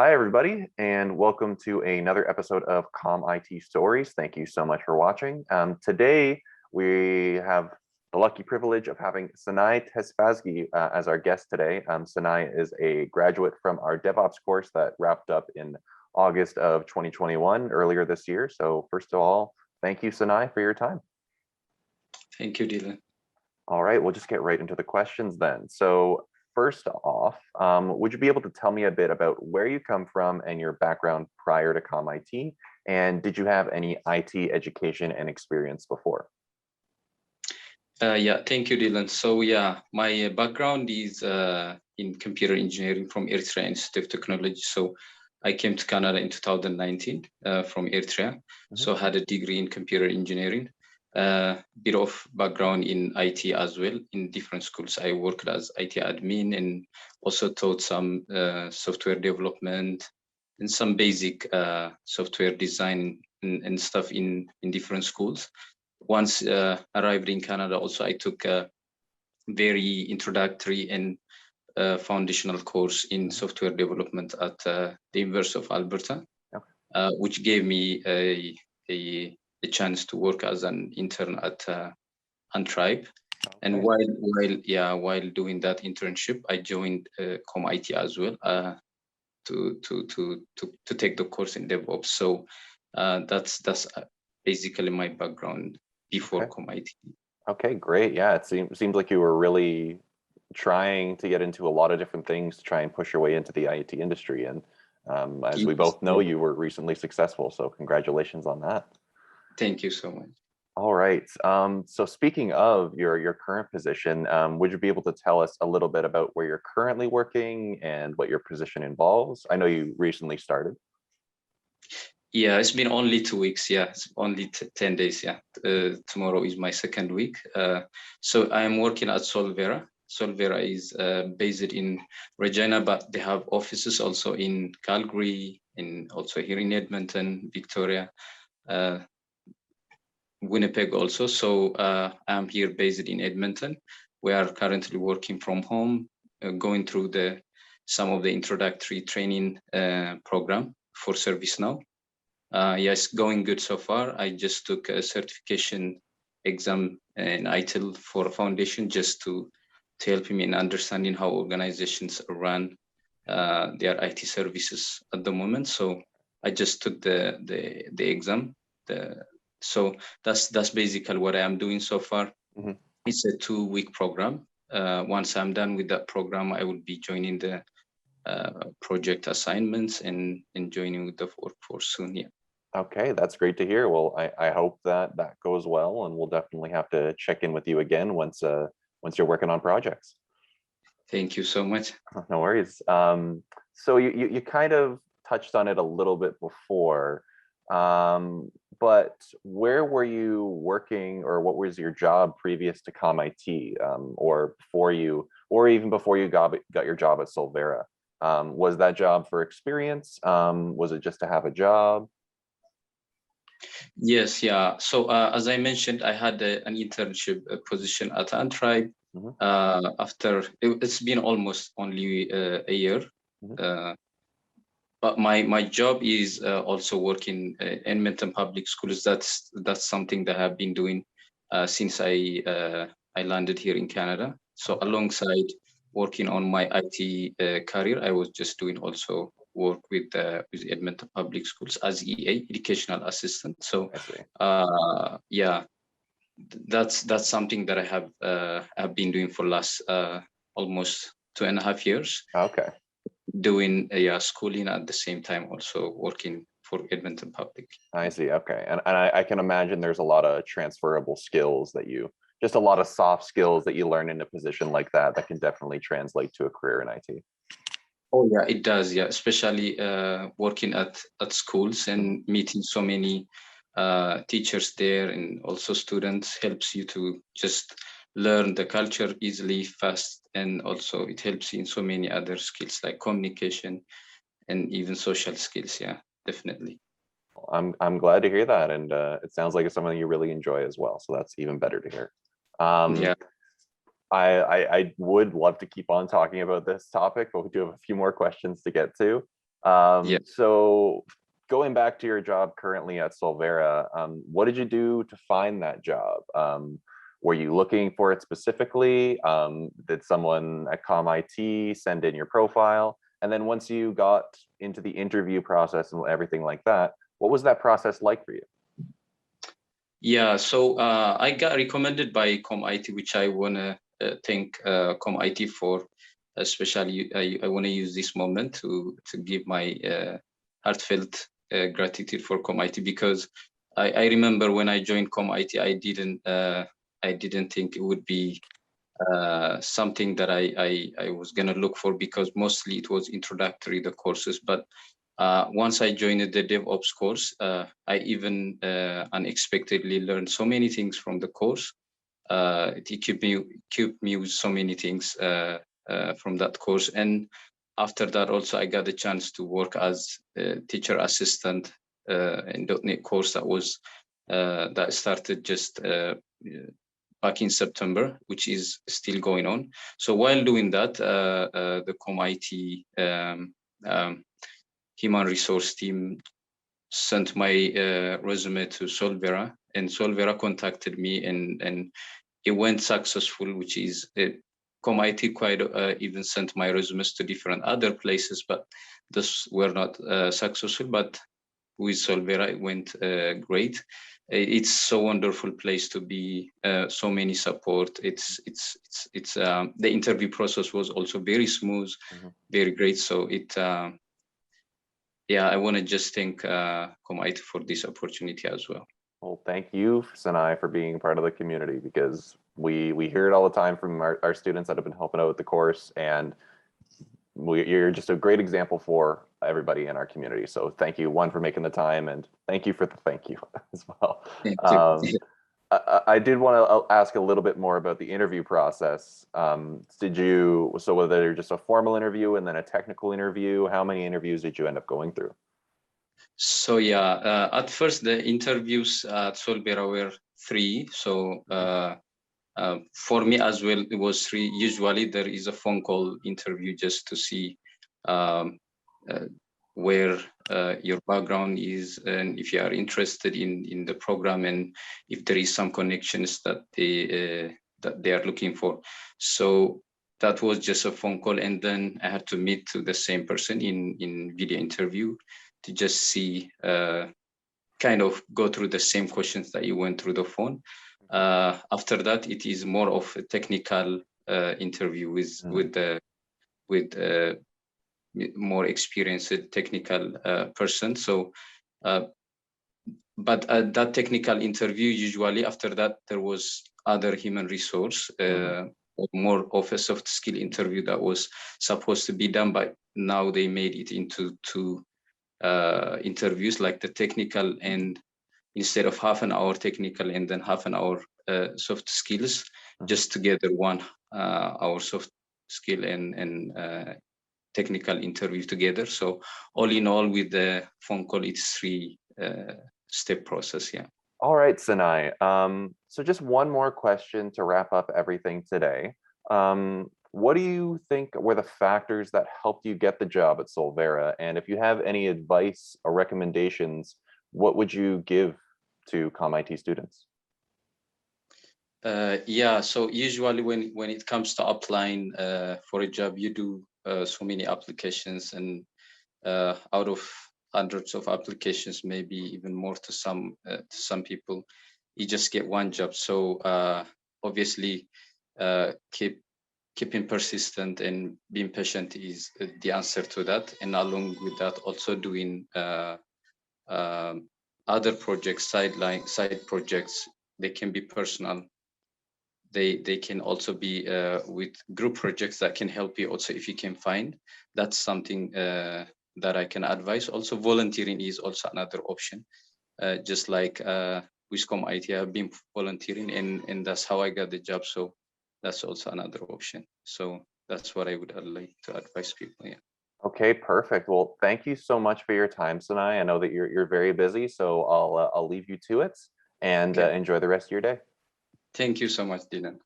Hi, everybody, and welcome to another episode of ComIT Stories. Thank you so much for watching. Today, we have the lucky privilege of having Senai Tesfazgi as our guest today. Senai is a graduate from our DevOps course that wrapped up in August of 2021, earlier this year. So first of all, thank you, Senai, for your time. Thank you, Dylan. All right, we'll just get right into the questions then. So first off, would you be able to tell me a bit about where you come from and your background prior to ComIT? And did you have any IT education and experience before? Yeah, thank you, Dylan. So yeah, my background is in computer engineering from Eritrea Institute of Technology. So I came to Canada in 2019 from Eritrea. So I had a degree in computer engineering, bit of background in IT as well. In different schools, I worked as IT admin and also taught some software development and some basic software design and stuff in different schools. Once arrived in Canada, also I took a very introductory and foundational course in software development at the University of Alberta, which gave me a chance to work as an intern at Untribe. And while doing that internship, I joined ComIT as well to take the course in DevOps. So that's basically my background before ComIT. Okay, great. Yeah, it seems like you were really trying to get into a lot of different things to try and push your way into the IT industry. And as we both know, you were recently successful. So congratulations on that. Thank you so much. All right. So speaking of your current position, would you be able to tell us a little bit about where you're currently working and what your position involves? I know you recently started. Yeah, it's been only 2 weeks. Yeah, it's only 10 days. Yeah, tomorrow is my second week. So I am working at Solvera. Solvera is based in Regina, but they have offices also in Calgary and also here in Edmonton, Victoria, Winnipeg also. So I'm here based in Edmonton. We are currently working from home, going through some of the introductory training program for ServiceNow. Yes, going good so far. I just took a certification exam in ITIL for a foundation just to help me in understanding how organizations run their IT services at the moment. So I just took the exam. So that's basically what I am doing so far. Mm-hmm. It's a 2-week program. Once I'm done with that program, I will be joining the project assignments and joining with the workforce soon. Yeah. Okay, that's great to hear. Well, I hope that goes well, and we'll definitely have to check in with you again once you're working on projects. Thank you so much. No worries. So you kind of touched on it a little bit before, but where were you working, or what was your job previous to ComIT, or even before you got your job at Solvera? Was that job for experience? Was it just to have a job? Yes, yeah. So as I mentioned, I had an internship position at Untribe. Mm-hmm. After it's been almost only a year, mm-hmm. But my job is also working in Edmonton Public Schools. That's something that I've been doing since I landed here in Canada. So alongside working on my IT career, I was just doing also work with Edmonton Public Schools as EA, educational assistant. So yeah, that's something that I have been doing for last almost 2.5 years. Okay. Doing schooling at the same time, also working for Edmonton Public. I see. Okay, and I can imagine there's a lot of transferable skills just a lot of soft skills that you learn in a position like that can definitely translate to a career in IT. Oh yeah, it does. Yeah, especially working at schools and meeting so many teachers there and also students helps you to just learn the culture easily, fast, and also it helps you in so many other skills like communication and even social skills. Yeah, definitely. I'm glad to hear that, and it sounds like it's something you really enjoy as well. So that's even better to hear. Yeah. I would love to keep on talking about this topic, but we do have a few more questions to get to. Yeah. So going back to your job currently at Solvera, what did you do to find that job? Were you looking for it specifically? Did someone at ComIT send in your profile? And then once you got into the interview process and everything like that, what was that process like for you? Yeah, so I got recommended by ComIT, which I want to thank ComIT for. Especially, I want to use this moment to give my heartfelt gratitude for ComIT, because I remember when I joined ComIT, I didn't think it would be something that I was gonna look for, because mostly it was introductory, the courses. But once I joined the DevOps course, I even unexpectedly learned so many things from the course. It kept me with so many things from that course. And after that, also I got the chance to work as a teacher assistant in .NET course that started just back in September, which is still going on. So while doing that, the ComIT human resource team sent my resume to Solvera, and Solvera contacted me, and it went successful, which is ComIT quite even sent my resumes to different other places, but those were not successful. But with Solvera, it went great. It's so wonderful place to be. So many support. The interview process was also very smooth, very great. So yeah, I want to just thank ComIT for this opportunity as well. Well, thank you, Senai, for being part of the community, because we hear it all the time from our students that have been helping out with the course, and you're just a great example for everybody in our community. So thank you, one, for making the time, and thank you for the thank you as well. Thank you. I did want to ask a little bit more about the interview process. So whether just a formal interview and then a technical interview, how many interviews did you end up going through? So yeah, at first the interviews at Solvera were 3. So for me as well, it was 3. Usually there is a phone call interview just to see um, where your background is, and if you are interested in the program, and if there is some connections that they are looking for. So that was just a phone call, and then I had to meet to the same person in video interview to just see, kind of go through the same questions that you went through the phone. After that, it is more of a technical interview with more experienced technical person. So, but that technical interview, usually after that, there was other human resource, more of a soft skill interview that was supposed to be done, but now they made it into 2 interviews, like the technical, and instead of half an hour technical and then half an hour soft skills, just together 1 hour soft skill and technical interview together. So all in all, with the phone call, it's 3 step process. Yeah. All right, Senai. So just one more question to wrap up everything today. What do you think were the factors that helped you get the job at Solvera? And if you have any advice or recommendations, what would you give to ComIT students? Yeah, so usually when it comes to applying for a job, you do so many applications, and out of hundreds of applications, maybe even more to some people, you just get 1 job. So obviously, keeping persistent and being patient is the answer to that. And along with that, also doing other projects, side projects. They can be personal. They can also be with group projects that can help you also, if you can find. That's something that I can advise. Also, volunteering is also another option. Just like with ComIT, I've been volunteering, and that's how I got the job. So that's also another option. So that's what I would like to advise people. Yeah. Okay, perfect. Well, thank you so much for your time, Senai. I know that you're very busy, so I'll leave you to it, and Okay. enjoy the rest of your day. Thank you so much, Dylan.